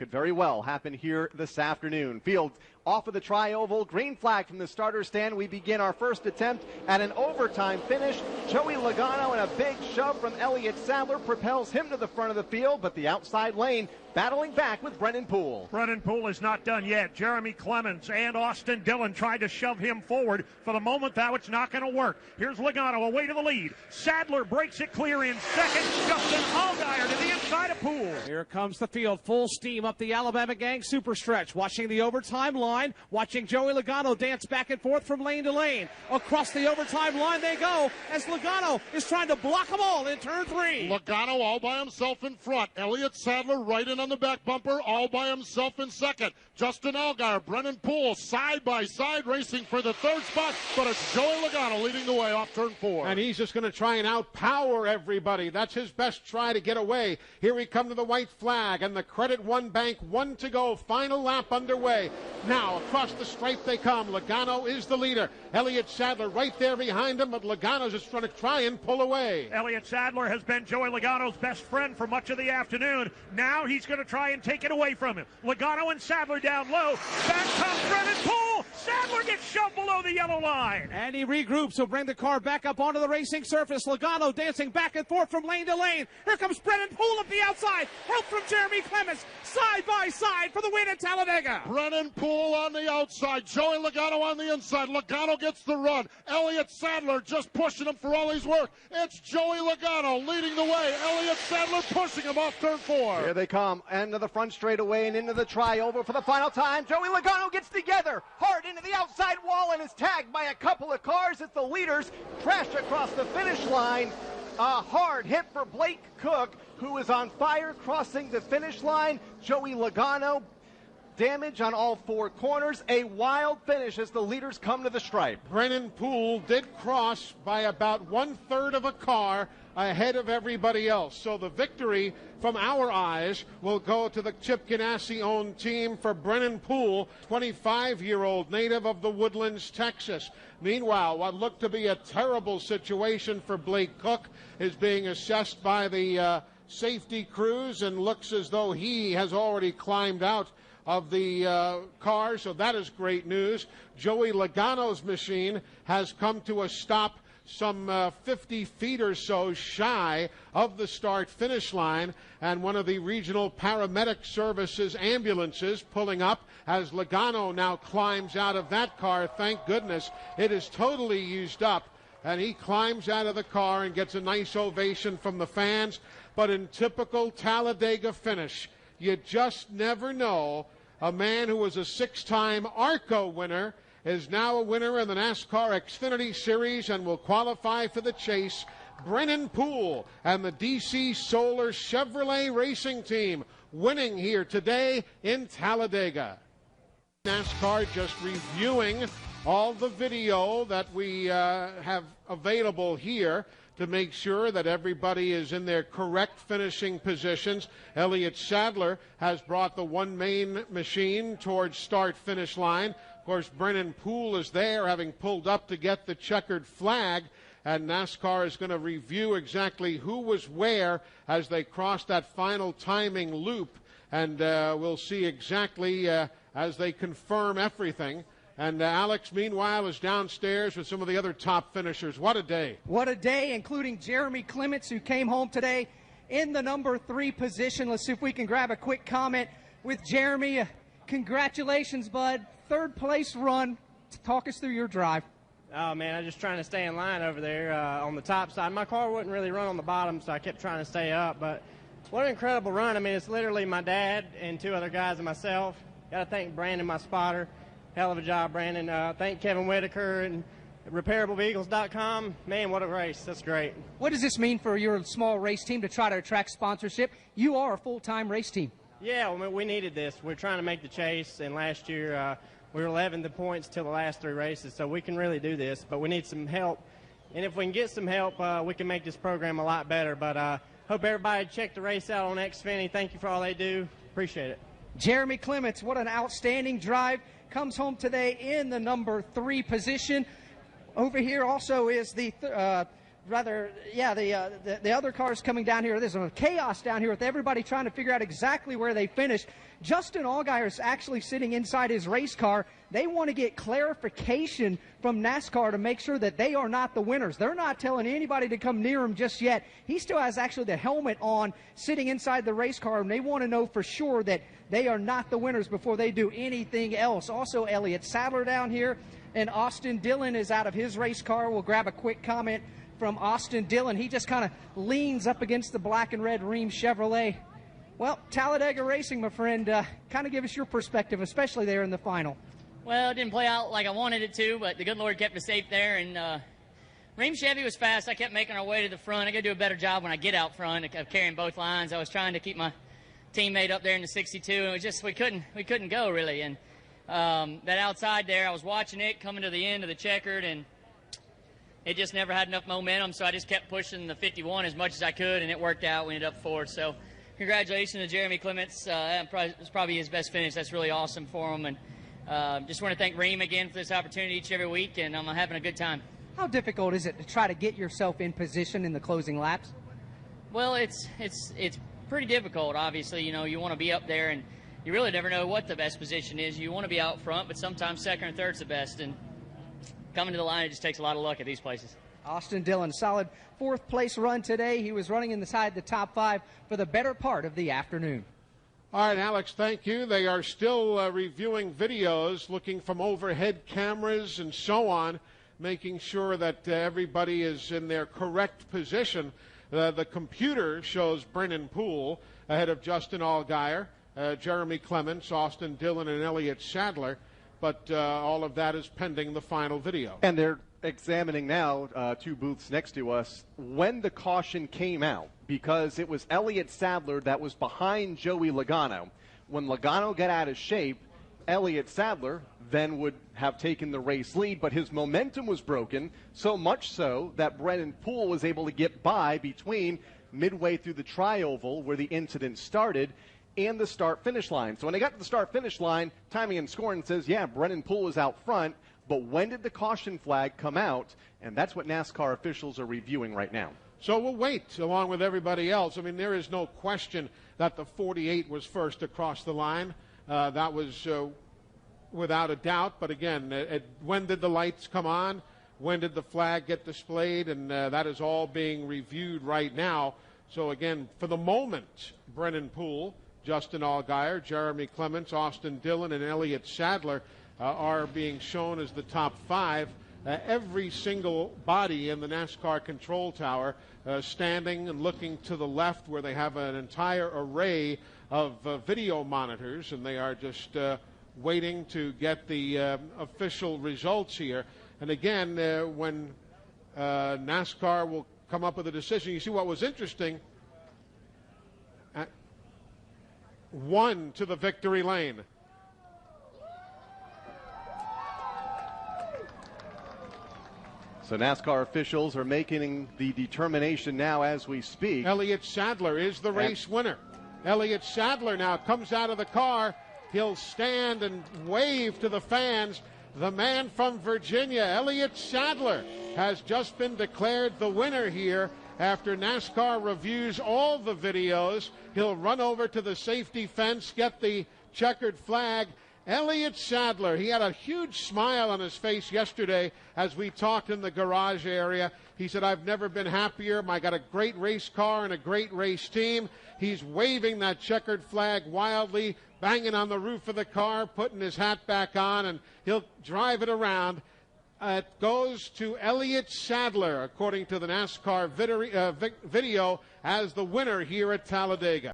could very well happen here this afternoon. Field off of the tri-oval, green flag from the starter stand. We begin our first attempt at an overtime finish. Joey Logano and a big shove from Elliott Sadler propels him to the front of the field, but the outside lane battling back with Brennan Poole. Brennan Poole is not done yet. Jeremy Clemens and Austin Dillon tried to shove him forward. For the moment, though, it's not going to work. Here's Logano away to the lead. Sadler breaks it clear in second. Justin Allgaier to the inside of Poole. Here comes the field, full steam up the Alabama Gang super stretch. Watching the overtime line, watching Joey Logano dance back and forth from lane to lane. Across the overtime line they go as Logano is trying to block them all in turn 3. Logano all by himself in front. Elliott Sadler right in on the back bumper, all by himself in second. Justin Allgaier, Brennan Poole side by side racing for the third spot, but it's Joey Logano leading the way off turn 4. And he's just going to try and outpower everybody. That's his best try to get away. Here we come to the white flag and the Credit One Bank, 1 to go. Final lap underway. Now across the stripe they come. Logano is the leader. Elliott Sadler right there behind him, but Logano's just trying to try and pull away. Elliott Sadler has been Joey Logano's best friend for much of the afternoon. Now he's going to try and take it away from him. Logano and Sadler down low. Back comes Brennan Poole. Sadler gets shoved below the yellow line. And he regroups. He'll bring the car back up onto the racing surface. Logano dancing back and forth from lane to lane. Here comes Brennan Poole up the outside. Help from Jeremy Clemens. Side by side for the win at Talladega. Brennan Poole on the outside. Joey Logano on the inside. Logano gets the run. Elliott Sadler just pushing him for all he's worth. It's Joey Logano leading the way. Elliott Sadler pushing him off turn 4. Here they come. End of the front straightaway and into the tri-oval for the final time. Joey Logano gets together. Hard into the outside wall and is tagged by a couple of cars as the leaders crash across the finish line. A hard hit for Blake Cook, who is on fire crossing the finish line. Joey Logano, damage on all 4 corners. A wild finish as the leaders come to the stripe. Brennan Poole did cross by about 1/3 of a car ahead of everybody else. So the victory from our eyes will go to the Chip Ganassi-owned team for Brennan Poole, 25-year-old native of the Woodlands, Texas. Meanwhile, what looked to be a terrible situation for Blake Cook is being assessed by the safety crews and looks as though he has already climbed out of the car, so that is great news. Joey Logano's machine has come to a stop some 50 feet or so shy of the start-finish line, and one of the regional paramedic services ambulances pulling up as Logano now climbs out of that car. Thank goodness it is totally used up, and he climbs out of the car and gets a nice ovation from the fans. But in typical Talladega finish, you just never know. A man who was a 6-time ARCO winner is now a winner in the NASCAR Xfinity Series and will qualify for the chase. Brennan Poole and the DC Solar Chevrolet Racing Team winning here today in Talladega. NASCAR just reviewing all the video that we have available here to make sure that everybody is in their correct finishing positions. Elliott Sadler has brought the one main machine towards start-finish line. Of course, Brennan Poole is there, having pulled up to get the checkered flag, and NASCAR is going to review exactly who was where as they cross that final timing loop, and we'll see exactly as they confirm everything. And Alex, meanwhile, is downstairs with some of the other top finishers. What a day. What a day, including Jeremy Clements, who came home today in the number 3 position. Let's see if we can grab a quick comment with Jeremy. Congratulations, bud. 3rd place run. Talk us through your drive. Oh, man, I was just trying to stay in line over there on the top side. My car wouldn't really run on the bottom, so I kept trying to stay up. But what an incredible run. I mean, it's literally my dad and 2 other guys and myself. Got to thank Brandon, my spotter. Hell of a job, Brandon. Thank Kevin Whitaker and RepairableVehicles.com. Man, what a race. That's great. What does this mean for your small race team to try to attract sponsorship? You are a full-time race team. Yeah, well, we needed this. We're trying to make the chase, and last year we were 11 the points till the last 3 races, so we can really do this, but we need some help. And if we can get some help, we can make this program a lot better. But hope everybody check the race out on Xfinity. Thank you for all they do. Appreciate it. Jeremy Clements, what an outstanding drive. Comes home today in the number 3 position. Over here also is the the other cars coming down here. There's a chaos down here with everybody trying to figure out exactly where they finished. Justin Allgaier is actually sitting inside his race car. They want to get clarification from NASCAR to make sure that they are not the winners. They're not telling anybody to come near him just yet. He still has actually the helmet on, sitting inside the race car, and they want to know for sure that they are not the winners before they do anything else. Also, Elliott Sadler down here, and Austin Dillon is out of his race car. We'll grab a quick comment from Austin Dillon. He just kind of leans up against the black and red Rheem Chevrolet. Well, Talladega Racing, my friend, kind of give us your perspective, especially there in the final. Well, it didn't play out like I wanted it to, but the good Lord kept us safe there. And Rheem Chevy was fast. I kept making our way to the front. I got to do a better job when I get out front of carrying both lines. I was trying to keep my teammate up there in the 62, and it was just we couldn't go really. And that outside there, I was watching it coming to the end of the checkered, and it just never had enough momentum, so I just kept pushing the 51 as much as I could, and it worked out. We ended up fourth. So congratulations to Jeremy Clements. It's probably his best finish. That's really awesome for him. And just want to thank Rheem again for this opportunity each every week, and I'm having a good time. How difficult is it to try to get yourself in position in the closing laps? Well, it's pretty difficult, obviously. You know, you want to be up there, and you really never know what the best position is. You want to be out front, but sometimes second or third's the best. And coming to the line, it just takes a lot of luck at these places. Austin Dillon, solid fourth-place run today. He was running inside the top 5 for the better part of the afternoon. All right, Alex, thank you. They are still reviewing videos, looking from overhead cameras and so on, making sure that everybody is in their correct position. The computer shows Brennan Poole ahead of Justin Allgaier, Jeremy Clements, Austin Dillon, and Elliott Sadler. But all of that is pending the final video. And they're examining now, 2 booths next to us, when the caution came out, because it was Elliott Sadler that was behind Joey Logano. When Logano got out of shape, Elliott Sadler then would have taken the race lead, but his momentum was broken, so much so that Brennan Poole was able to get by between midway through the tri-oval where the incident started and the start-finish line. So when they got to the start-finish line, timing and scoring says, yeah, Brennan Poole was out front, but when did the caution flag come out? And that's what NASCAR officials are reviewing right now. So we'll wait, along with everybody else. I mean, there is no question that the 48 was first across the line. That was without a doubt. But again, when did the lights come on? When did the flag get displayed? And that is all being reviewed right now. So again, for the moment, Brennan Poole, Justin Allgaier, Jeremy Clements, Austin Dillon, and Elliott Sadler are being shown as the top 5. Every single body in the NASCAR control tower standing and looking to the left where they have an entire array of video monitors, and they are just waiting to get the official results here. And again, when NASCAR will come up with a decision, you see what was interesting, 1 to the victory lane. So NASCAR officials are making the determination now as we speak. Elliott Sadler is the race winner. Elliott Sadler now comes out of the car. He'll stand and wave to the fans. The man from Virginia, Elliott Sadler, has just been declared the winner here after NASCAR reviews all the videos. He'll run over to the safety fence, get the checkered flag. Elliott Sadler, he had a huge smile on his face yesterday as we talked in the garage area. He said, I've never been happier. I got a great race car and a great race team. He's waving that checkered flag wildly, banging on the roof of the car, putting his hat back on, and he'll drive it around. It goes to Elliott Sadler, according to the NASCAR video, as the winner here at Talladega.